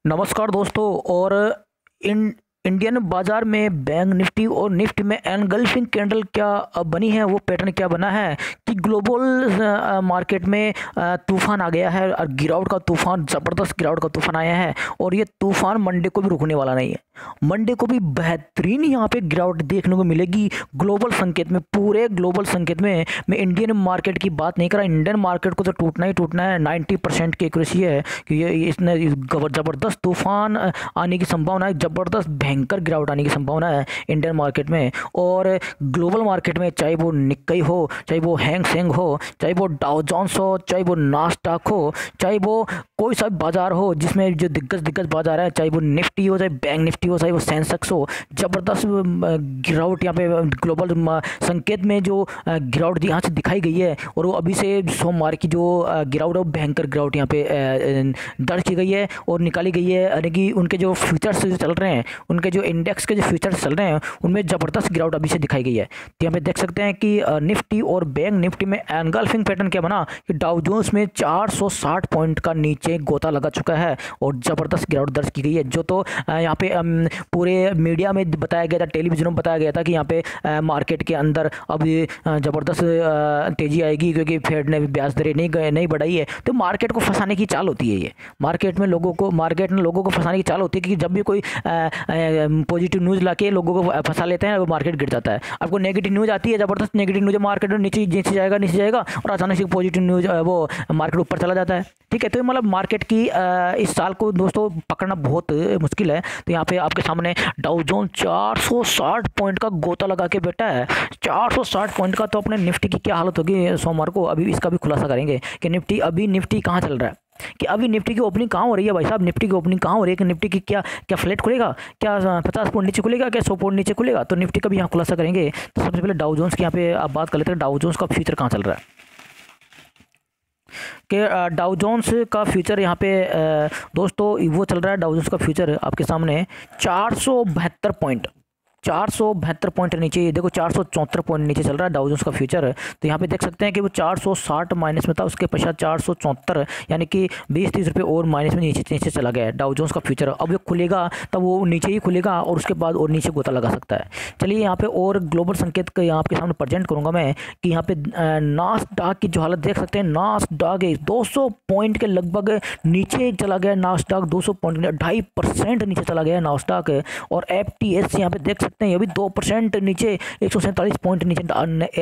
नमस्कार दोस्तों। और इन इंडियन बाजार में बैंक निफ्टी और निफ्टी में एनगल्फिंग कैंडल क्या बनी है, वो पैटर्न क्या बना है कि ग्लोबल मार्केट में तूफान आ गया है और गिरावट का तूफान, ज़बरदस्त गिरावट का तूफान आया है। और ये तूफान मंडे को भी रुकने वाला नहीं है। मंडे को भी बेहतरीन यहाँ पे गिरावट देखने को मिलेगी ग्लोबल संकेत में, पूरे ग्लोबल संकेत में। मैं इंडियन मार्केट की बात नहीं कर रहा, इंडियन मार्केट को तो टूटना ही टूटना है। 90% की एक्यूरेसी है कि ये इसने ज़बरदस्त तूफान आने की संभावना है, ज़बरदस्त भयंकर गिरावट आने की संभावना है इंडियन मार्केट में। और ग्लोबल मार्केट में चाहे वो निक्केई हो, चाहे वो हैंग सेंग हो, चाहे वो डाउ जोन्स हो, चाहे वो नास्डॉक हो, चाहे वो कोई सा बाजार हो जिसमें जो दिग्गज बाजार है, चाहे वो निफ्टी हो, चाहे बैंक निफ्टी हो, चाहे वो सेंसेक्स हो, ज़बरदस्त गिरावट यहाँ पे ग्लोबल संकेत में जो गिरावट यहाँ से दिखाई गई है। और वो अभी से सोमवार की जो गिरावट है, भयंकर गिरावट यहाँ पे दर्ज की गई है और निकाली गई है। यानी कि उनके जो फ्यूचर्स जो चल रहे हैं, उनके जो इंडेक्स के जो फ्यूचर्स चल रहे हैं, उनमें ज़बरदस्त गिरावट अभी से दिखाई गई है। तो यहाँ पे देख सकते हैं कि निफ्टी और बैंक निफ्टी में एनगल्फिंग पैटर्न क्या बना कि डाउ जोन्स में 460 पॉइंट का नीचे गोता लगा चुका है और ज़बरदस्त गिरावट दर्ज की गई है। जो तो यहाँ पे पूरे मीडिया में बताया गया था, टेलीविजन में बताया गया था कि यहाँ पे मार्केट के अंदर अब ज़बरदस्त तेज़ी आएगी क्योंकि फेड ने ब्याज दरें नहीं बढ़ाई है। तो मार्केट को फंसाने की चाल होती है ये। मार्केट में लोगों को फंसाने की चाल होती है कि जब भी कोई पॉजिटिव न्यूज़ लाके लोगों को फंसा लेते हैं, वो मार्केट गिर जाता है। आपको नेगेटिव न्यूज़ आती है, ज़बरदस्त नेगेटिव न्यूज़, मार्केट में नीचे जाएगा और अचानक से पॉजिटिव न्यूज़ वो मार्केट ऊपर चला जाता है। ठीक है, तो मतलब मार्केट की इस साल को दोस्तों पकड़ना बहुत मुश्किल है। तो यहाँ पे आपके सामने डाउ जोन 460 पॉइंट का गोता लगा के बैठा है। 460 पॉइंट का। तो अपने निफ्टी की क्या हालत होगी सोमवार को, अभी इसका भी खुलासा करेंगे कि निफ्टी कहाँ चल रहा है, कि अभी निफ्टी की ओपनिंग कहाँ हो रही है। भाई साहब, निफ्टी की ओपनिंग कहाँ हो रही है कि निफ्टी की क्या फ्लैट खुलेगा, क्या 50 पॉइंट नीचे खुलेगा, क्या 100 पॉइंट नीचे खुलेगा। तो निफ्टी का भी यहाँ खुलासा करेंगे। तो सबसे पहले डाउ जोन्स की यहाँ पे आप बात कर लेते हैं। डाउ जोन्स का फ्यूचर कहाँ चल रहा है कि डाउ जोन्स का फ्यूचर यहाँ पे दोस्तों वो चल रहा है। डाउ जोन्स का फ्यूचर आपके सामने 472 पॉइंट, 472 पॉइंट नीचे, देखो 474 पॉइंट नीचे चल रहा है डाउ जोन्स का फ्यूचर। तो यहाँ पे देख सकते हैं कि वो 460 माइनस में था, उसके पश्चात 474, यानी कि 20-30 रुपये और माइनस में नीचे चला गया है डाउ जोन्स का फ्यूचर। अब ये खुलेगा तब वो नीचे ही खुलेगा और उसके बाद और नीचे गोता लगा सकता है। चलिए यहाँ पे और ग्लोबल संकेत का यहाँ आपके सामने प्रेजेंट करूँगा मैं कि यहाँ पे नास्डॉक की जो हालत देख सकते हैं। नास्डॉक 200 पॉइंट के लगभग नीचे चला गया। नास्डॉक 200 पॉइंट 2.5% नीचे चला गया नास्डॉक। और FTSE यहाँ पे देख सकते हैं, ये भी 2% नीचे, 147 पॉइंट नीचे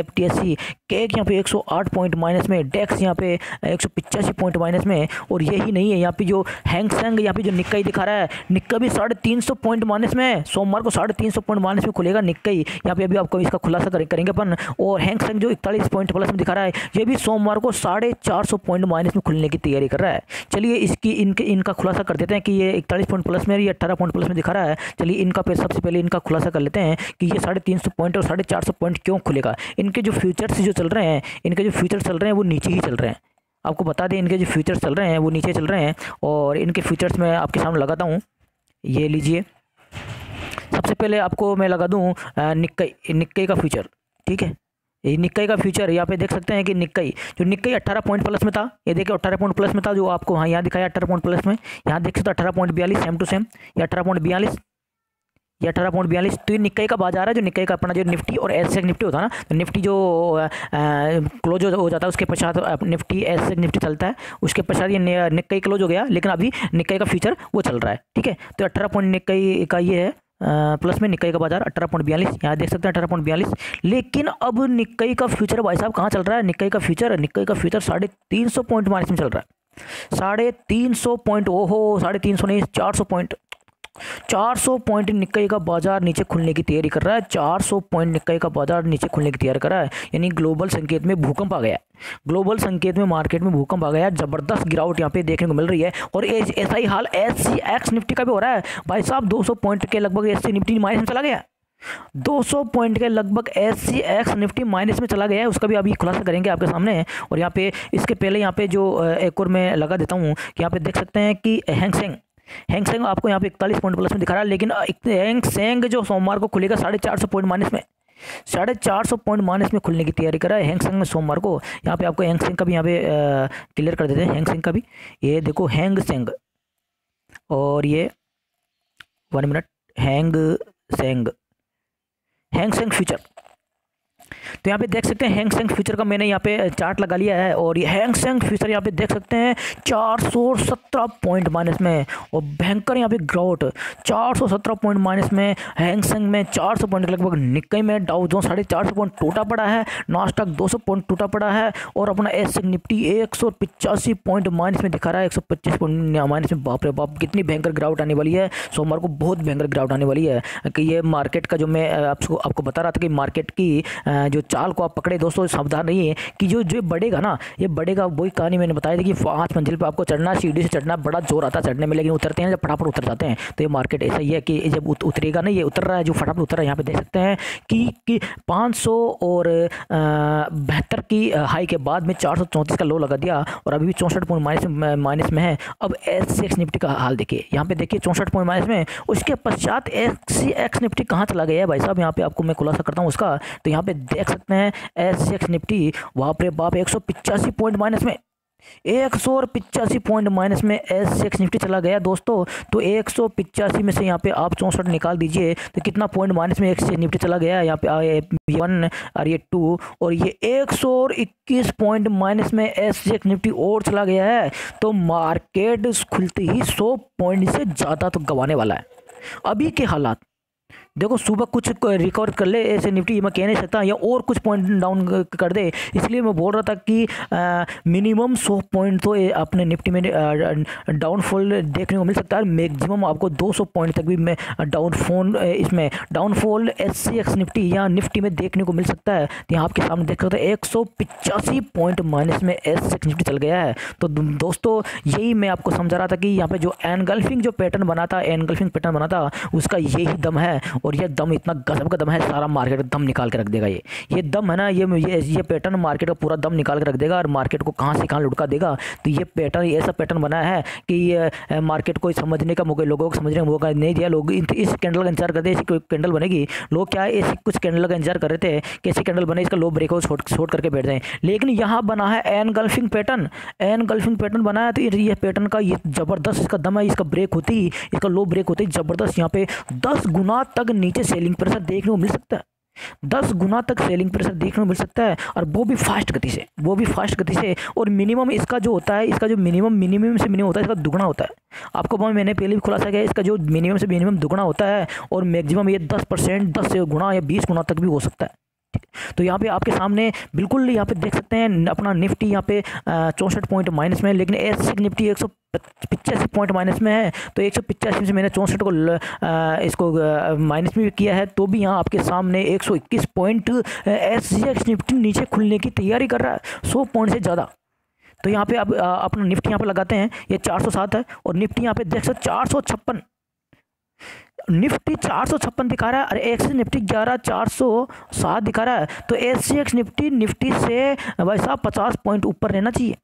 FTSE। केक यहाँ पे 108 पॉइंट माइनस में, डेक्स यहाँ पे 185 पॉइंट माइनस में। और यही नहीं है, यहाँ पे जो हैंग सेंग यहाँ पे जो निक्केई दिखा रहा है, निक्का भी 350 पॉइंट माइनस में। सोमवार को 350 पॉइंट माइनस में खुलेगा निक्केई। यहाँ पे अभी आपको इसका खुलासा करेंगे अपन। और हैंग सेंग जो 41 पॉइंट प्लस में दिखा रहा है, ये भी सोमवार को 450 पॉइंट माइनस में खुलने की तैयारी कर रहा है। चलिए इनका खुलासा कर देते हैं कि ये 41 पॉइंट प्लस में, ये 18 पॉइंट प्लस में दिखा रहा है। चलिए इनका सबसे पहले इनका खुलासा कर लेते हैं कि ये 350 पॉइंट और 450 पॉइंट क्यों खुलेगा। इनके जो फ्यूचर्स जो चल रहे हैं, वो नीचे ही चल रहे हैं। आपको बता दें, इनके जो फ्यूचर्स चल रहे हैं वो नीचे चल रहे हैं। और इनके फ्यूचर्स मैं आपके सामने लगाता हूँ, ये लीजिए। सबसे पहले आपको मैं लगा दूँ निक्केई का फ्यूचर। ठीक है, ये निक्केई का फ्यूचर यहाँ पे देख सकते हैं कि निक्केई 18 पॉइंट प्लस में था। ये देखिए 18 पॉइंट प्लस में था, जो आपको हाँ यहाँ दिखाया 18 पॉइंट प्लस में। यहाँ देख सकते हो 18.42 सेम टू सेम, ये 18.42, ये 18.42। तो ये निक्केई का बाजार है। जो निक्केई का अपना जो निफ्टी और एसएक्स निफ्टी होता है ना, तो निफ्टी जो क्लोज हो जाता है उसके पश्चात निफ्टी एसएक्स निफ्टी चलता है, उसके पश्चात ये निक्केई क्लोज हो गया। लेकिन अभी निक्केई का फ्यूचर वो चल रहा है। ठीक है, तो 18 पॉइंट निक्केई का ये है प्लस में, निक्केई का बाजार 18.42, यहाँ देख सकते हैं 18.42। लेकिन अब निक्केई का फ्यूचर भाई साहब कहाँ चल रहा है। निक्केई का फ्यूचर 350 पॉइंट माइनस में चल रहा है। 350 पॉइंट, ओहो 350 नहीं, 400 पॉइंट, 400 पॉइंट निक्केई का बाजार नीचे खुलने की तैयारी कर रहा है। 400 पॉइंट निक्केई का बाजार नीचे खुलने की तैयारी कर रहा है। यानी ग्लोबल संकेत में भूकंप आ गया, ग्लोबल संकेत में मार्केट में भूकंप आ गया। जबरदस्त गिरावट यहाँ पे देखने को मिल रही है। और ऐसा ही हाल SCX निफ्टी का भी हो रहा है भाई साहब। 200 पॉइंट के लगभग SC निफ्टी माइनस में चला गया। 200 पॉइंट के लगभग SCX निफ्टी माइनस में चला गया है। उसका भी अभी खुलासा करेंगे आपके सामने। और यहाँ पे इसके पहले यहाँ पे जो एक और मैं लगा देता हूँ कि यहाँ पे देख सकते हैं कि हैंग सेंग आपको यहाँ पे 41 पॉइंट प्लस में दिखा रहा है। लेकिन हैंग सेंग जो सोमवार को खुलेगा 450 पॉइंट माइनस में, 450 पॉइंट माइनस में खुलने की तैयारी कर रहा है हैंग सेंग में सोमवार को। यहाँ पे आपको हैंग सेंग का भी यहाँ पे क्लियर कर देते हैं। हैंग सेंग का भी ये देखो, हैंग सेंग और ये 1 मिनट, हैंग सेंग फ्यूचर। तो यहाँ पे देख सकते हैं हैंग सेंग फ्यूचर का मैंने यहाँ पे चार्ट लगा लिया है, और ये हैंग सेंग फ्यूचर यहाँ पे देख सकते हैं 417 पॉइंट माइनस में, और भयंकर यहाँ पे ग्राउट 417 पॉइंट माइनस में, हैंग सेंग में 400 पॉइंट लगभग, निक्की में डाउ जोन्स 450 पॉइंट टूटा पड़ा है, नास्डैक 200 पॉइंट टूटा पड़ा है, और अपना एस निफ्टी 185 पॉइंट माइनस में दिखा रहा है, 125 पॉइंट माइनस में। बाप रे बाप, कितनी भयंकर ग्राउट आने वाली है, सोमवार को बहुत भयंकर ग्राउट आने वाली है। कि ये मार्केट का जो मैं आपको बता रहा था कि मार्केट की जो चाल को आप पकड़े दोस्तों, सावधान रहिए कि जो बढ़ेगा ना, ये बढ़ेगा। वही कहानी मैंने बताई थी कि 5 मंजिल पे आपको चढ़ना, सीढ़ी से चढ़ना, बड़ा जोर आता है चढ़ने में, लेकिन उतरते हैं जब फटाफट उतर जाते हैं। तो ये मार्केट ऐसा ही है कि जब उतरेगा ना, ये उतर रहा है, जो फटाफट उतर रहा है। यहाँ पे देख सकते हैं कि 572 की हाई के बाद में 434 का लो लगा दिया, और अभी भी 64 पॉइंट माइनस में है। अब SCX निफ्टी का हाल देखिए, यहाँ पे देखिए 64 पॉइंट माइनस में। उसके पश्चात SCX निफ्टी कहाँ चला गया है भाई साहब, यहाँ पे आपको मैं खुलासा करता हूँ उसका। तो यहाँ पे देख सकते हैं SCX निफ्टी, बाप रे बाप, 185 पॉइंट माइनस में, 185 पॉइंट माइनस में SCX निफ्टी चला गया दोस्तों। तो 185 में से यहाँ पे आप 64 निकाल दीजिए, तो कितना पॉइंट माइनस में SCX निफ्टी चला गया है। यहाँ पे 1 और ये 2 और ये 121 पॉइंट माइनस में SCX निफ्टी और चला गया है। तो मार्केट खुलते ही 100 पॉइंट से ज़्यादा तो गंवाने वाला है। अभी के हालात देखो, सुबह कुछ रिकवर कर ले ऐसे निफ्टी, मैं कह नहीं सकता, या और कुछ पॉइंट डाउन कर दे। इसलिए मैं बोल रहा था कि मिनिमम 100 पॉइंट तो अपने निफ्टी में डाउनफॉल देखने को मिल सकता है। मैक्सिमम आपको 200 पॉइंट तक भी मैं डाउनफॉल SCX निफ्टी या निफ्टी में देखने को मिल सकता है। तो यहाँ आपके सामने देख सकते हैं 185 पॉइंट माइनस में SCX निफ्टी चल गया है। तो दोस्तों, यही मैं आपको समझा रहा था कि यहाँ पे जो एनगल्फिंग जो पैटर्न बना था, उसका यही दम है। और ये दम इतना गजब का दम है, सारा मार्केट का दम निकाल के रख देगा। ये दम है ना, ये पैटर्न मार्केट का पूरा दम निकाल के रख देगा, और मार्केट को कहाँ से कहाँ लुढ़का देगा। तो ये पैटर्न ऐसा पैटर्न बना है कि ये मार्केट को समझने का मौका, लोगों को समझने का मौका नहीं दिया। लोग इस कैंडल का इंतजार करते, ऐसी कोई कैंडल बनेगी। लोग क्या है, ऐसी कुछ कैंडल का इंतजार कर रहे थे कि ऐसी कैंडल बने, इसका लो ब्रेकआउट शॉर्ट करके बैठ जाए। लेकिन यहाँ बना है एनगल्फिंग पैटर्न बना है। तो ये पैटर्न का ये जबरदस्त इसका दम है। इसका ब्रेक होती ही, इसका लो ब्रेक होती ही जबरदस्त यहाँ पे 10 गुना तक नीचे सेलिंग प्रेशर देखने को मिल सकता है। 10 गुना तक सेलिंग प्रेशर देखने को मिल सकता है, और वो भी फास्ट गति से। और मिनिमम इसका जो होता है, इसका जो मिनिमम से मिनिमम होता है, इसका दुगना होता है। आपको मैंने पहले भी खुलासा किया, इसका जो मिनिमम से मिनिमम दुगना होता है, और मैक्सिमम ये 10%, 10 गुना या 20 गुना तक भी हो सकता है। तो यहाँ पे आपके सामने बिल्कुल यहाँ पे देख सकते हैं अपना निफ्टी यहाँ पे 64 पॉइंट माइनस में है, लेकिन SCX निफ्टी 185 पॉइंट माइनस में है। तो 185 से मैंने 64 को इसको माइनस में भी किया है, तो भी यहाँ आपके सामने 121 पॉइंट SCX निफ्टी नीचे खुलने की तैयारी कर रहा है, 100 पॉइंट से ज़्यादा। तो यहाँ पे आप अपना निफ्टी यहाँ पे लगाते हैं, ये 407 है, और निफ्टी यहाँ पे देख सकते 456, निफ्टी 456 दिखा रहा है, और SCX निफ्टी 11407 दिखा रहा है। तो SCX निफ्टी से भाई साहब 50 पॉइंट ऊपर रहना चाहिए।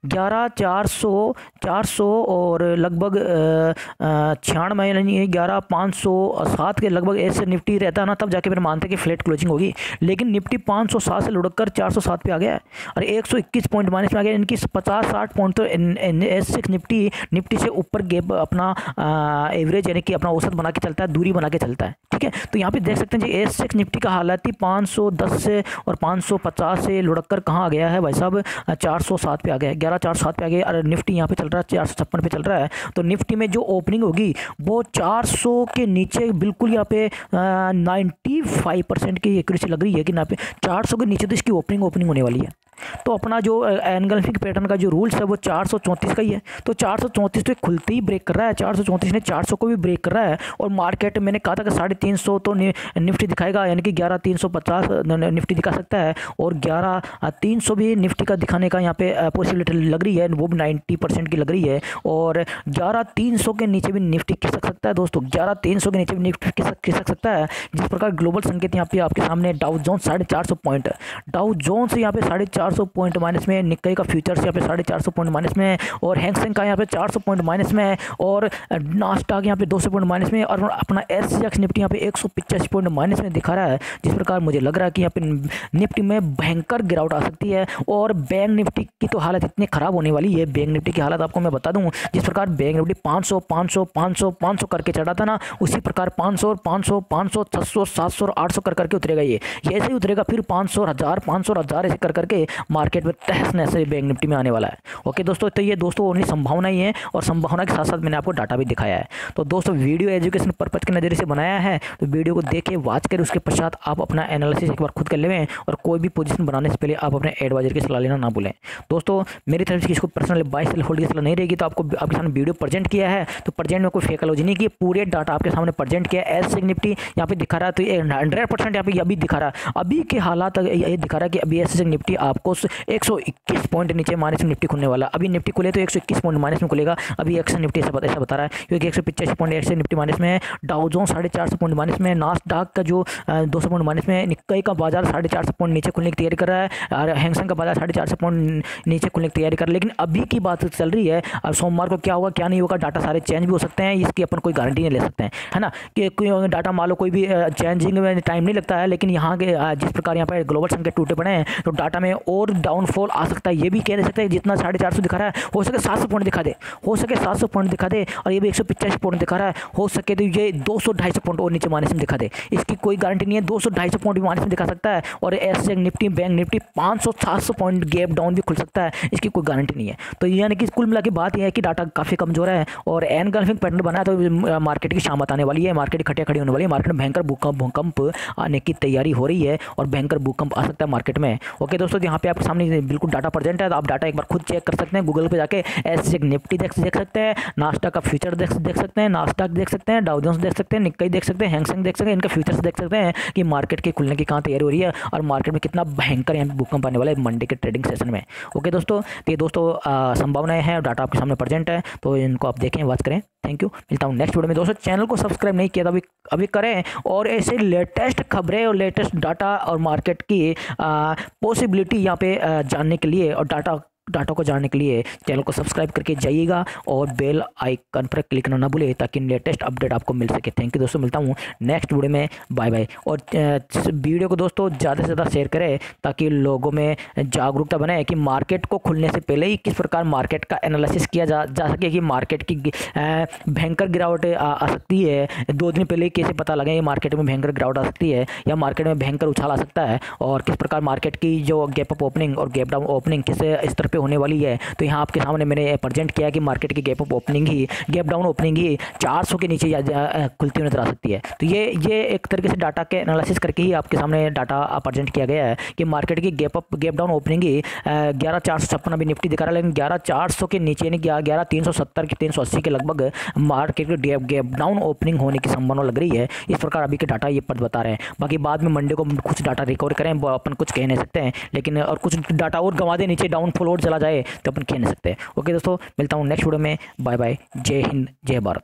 11400 और लगभग 96 यानी 11507 के लगभग ऐसे निफ्टी रहता है ना, तब जाके फिर मानते हैं कि फ्लैट क्लोजिंग होगी। लेकिन निफ्टी 507 से लुढ़क कर 407 पे आ गया है, और 121 पॉइंट माइनस में आ गया। इनकी 50-60 पॉइंट तो SCX निफ्टी से ऊपर गैप अपना एवरेज यानी कि अपना औसत बना के चलता है, दूरी बना के चलता है। ठीक है, तो यहाँ पे देख सकते हैं जी SCX निफ्टी का हालात ही 510 से और 550 से लुढ़क कर कहाँ आ गया है भाई साहब, 407 पे आ गया, 11407 पे आ गया। और निफ्टी यहाँ पे चल रहा है 456 पे चल रहा है। तो निफ्टी में जो ओपनिंग होगी वो 400 के नीचे बिल्कुल यहाँ पे 95% की एक्यूरेसी लग रही है कि यहाँ पे 400 के नीचे तो इसकी ओपनिंग होने वाली है। तो अपना जो एनगल्फिंग पैटर्न का जो रूल्स है वो 434 का ही है। तो 434 तो खुलते ही ब्रेक कर रहा है, 434 ने 400 को भी ब्रेक कर रहा है। और मार्केट मैंने कहा था कि 350 तो निफ्टी दिखाएगा, यानी कि 11350 निफ्टी दिखा सकता है, और 11300 भी निफ्टी का दिखाने का यहाँ पे पॉसिबिलिटी लग रही है, वो भी 90% की लग रही है। और 11300 के नीचे भी निफ्टी खिसक सकता है दोस्तों, 11300 के नीचे भी निफ्टी खिसक सकता है। जिस प्रकार ग्लोबल संकेत यहाँ पे आपके सामने Dow Jones 450 point, Dow Jones यहाँ पे 450 450 पॉइंट माइनस में, निक्केई का फ्यूचर्स यहाँ पे 450 पॉइंट माइनस में, और हैंगसेंग का यहाँ पे 400 पॉइंट माइनस में, और नास्डॉक यहाँ पे 200 पॉइंट माइनस में, और अपना SGX निफ्टी यहाँ पे 185 पॉइंट माइनस में दिखा रहा है। जिस प्रकार मुझे लग रहा है कि यहाँ पे निफ्टी में भयंकर गिरावट आ सकती है। और बैंक निफ्टी की तो हालत इतनी ख़राब होने वाली है, बैंक निफ्टी की हालत आपको मैं बता दूँ, जिस प्रकार बैंक निफ्टी 500 500 500 500 करके चढ़ा था ना, उसी प्रकार 500 500 500 600 700 और 800 कर करके उतरेगा। ये ऐसे ही उतरेगा, फिर 500 1000 500 1000 ऐसे कर करके मार्केट में तहस नहस बैंक निफ्टी में आने वाला है। ओके दोस्तों, तो ये दोस्तों ओनली संभावना ही है, और संभावना के साथ साथ मैंने आपको डाटा भी दिखाया है। तो दोस्तों वीडियो एजुकेशन पर्पज के नज़रिए से बनाया है, तो वीडियो को देखिए, वॉच करें, उसके पश्चात आप अपना एनालिसिस एक बार खुद कर लें, और कोई भी पोजीशन बनाने से पहले आप अपने एडवाइजर की सलाह लेना ना भूलें। दोस्तों मेरी तरफ से किसी को पर्सनल बाय सेल होल्ड की सलाह नहीं रहेगी, तो आपको आपके सामने वीडियो प्रेजेंट किया है, तो प्रेजेंट में कोई फेकलॉजी नहीं की, पूरे डाटा आपके सामने प्रेजेंट किया है। SGX निफ्टी यहाँ पे दिखा रहा है, तो ये 100% यहाँ पे अभी दिखा रहा है, अभी के हालात ये दिखा रहा है कि अभी SGX निफ्टी आपको 121 पॉइंट नीचे माइनस में निफ्टी खुलने वाला। अभी निफ्टी खुले तो 121 पॉइंट माइनस में खुलेगा। अभी एक्शन निफ्टी ऐसा बता रहा है, क्योंकि 185 पॉइंट एक्शन निफ्टी माइनस में है, डाउ जोन्स 450 पॉइंट माइनस में, नास्डॉक का जो 200 पॉइंट माइनस में, निक्केई का बाजार 450 पॉइंट नीचे खुलने की तैयारी कर रहा है, और हैंगसेंग का बाजार 450 पॉइंट नीचे खुलने की तैयारी कर रहा है। लेकिन अभी की बात चल रही है, अब सोमवार को क्या होगा क्या नहीं होगा, डाटा सारे चेंज भी हो सकते हैं, इसकी अपन कोई गारंटी नहीं ले सकते हैं, है ना, कि कोई डाटा मान लो कोई भी चेंजिंग में टाइम नहीं लगता है। लेकिन यहाँ के जिस प्रकार यहाँ पर ग्लोबल संकेत टूटे पड़े हैं, तो डाटा में और डाउनफॉल आ सकता है। ये भी कह सकते हैं जितना 450 दिखा रहा है, हो सके 700 पॉइंट दिखा दे, हो सके 700 पॉइंट दिखा दे, और ये भी 185 पॉइंट दिखा रहा है, हो सके तो ये 200-250 पॉइंट और नीचे माइनस में दिखा दे। इसकी कोई गारंटी नहीं है, 200-250 पॉइंट भी माइनस में दिखा सकता है, और SGX Nifty bank Nifty 500-700 point gap down भी खुल सकता है, इसकी कोई गारंटी नहीं है। तो यानी कि कुल मिला के बात यह है कि डाटा काफ़ी कमजोर है, और एनगल्फिंग पैटर्न बना है, तो मार्केट की शामत आने वाली है, मार्केट खटिया खड़ी होने वाली है, मार्केट में भयंकर भूकंप आने की तैयारी हो रही है, और भयंकर भूकंप आ सकता है मार्केट में। ओके दोस्तों, यहाँ पे आपके सामने बिल्कुल डाटा प्रेजेंट है, तो आप डाटा एक बार खुद चेक कर सकते हैं, गूगल पे जाके SGX निफ्टी देख सकते हैं, नास्डॉक का फ्यूचर देख सकते हैं, नास्डॉक देख सकते हैं, डाउ जोन्स देख सकते हैं, निक्केई देख सकते हैं, हैंगसेंग देख सकते हैं, इनका फ्यूचर्स देख सकते हैं कि मार्केट के खुलने की कहाँ तैयारी हो रही है, और मार्केट में कितना भयंकर यहाँ पे भूकंप आने वाला है मंडे के ट्रेडिंग सेशन में। ओके दोस्तों, तो ये दोस्तों संभावनाएं हैं, डाटा आपके सामने प्रेजेंट है, तो इनको आप देखें, वॉच करें। थैंक यू, मिलता हूँ नेक्स्ट वीडियो में। दोस्तों चैनल को सब्सक्राइब नहीं किया तो अभी करें, और ऐसे लेटेस्ट खबरें और लेटेस्ट डाटा और मार्केट की पॉसिबिलिटी यहाँ पे जानने के लिए, और डाटा को जानने के लिए चैनल को सब्सक्राइब करके जाइएगा, और बेल आइकन पर क्लिक करना ना भूले, ताकि लेटेस्ट अपडेट आपको मिल सके। थैंक यू दोस्तों, मिलता हूँ नेक्स्ट वीडियो में, बाय बाय। और वीडियो को दोस्तों ज़्यादा से ज़्यादा शेयर करें, ताकि लोगों में जागरूकता बने कि मार्केट को खुलने से पहले ही किस प्रकार मार्केट का एनालिसिस किया जा सके, कि मार्केट की भयंकर गिरावट आ सकती है, 2 दिन पहले कैसे पता लगे मार्केट में भयंकर गिरावट आ सकती है, या मार्केट में भयंकर उछाल आ सकता है, और किस प्रकार मार्केट की जो गैप अप ओपनिंग और गैप डाउन ओपनिंग किस स्तर पे होने वाली है। तो यहाँ आपके सामने मैंने प्रेजेंट किया कि मार्केट की गैप अप ओपनिंग ही, गैप डाउन ओपनिंग ही 400 के नीचे खुलती हुई नजर आ सकती है। तो ये एक तरीके से डाटा के एनालिसिस करके ही आपके सामने डाटा प्रेजेंट किया गया है कि मार्केट की गैप डाउन ओपनिंग ही 11,456 अभी निफ्टी दिखा रहा है, लेकिन 11,400 के नीचे यानी 11,370 के 380 के लगभग मार्केट की गैप डाउन ओपनिंग होने की संभावना लग रही है। इस प्रकार अभी के डाटा ये पद बता रहे हैं। बाकी बाद में मंडे को कुछ डाटा रिकवर करें, अपन कुछ कह नहीं सकते हैं, लेकिन और कुछ डाटा और गंवा दे, नीचे डाउनफॉल और चला जाए, तो अपन कह नहीं सकते। ओके दोस्तों, मिलता हूँ नेक्स्ट वीडियो में, बाय बाय, जय हिंद, जय भारत।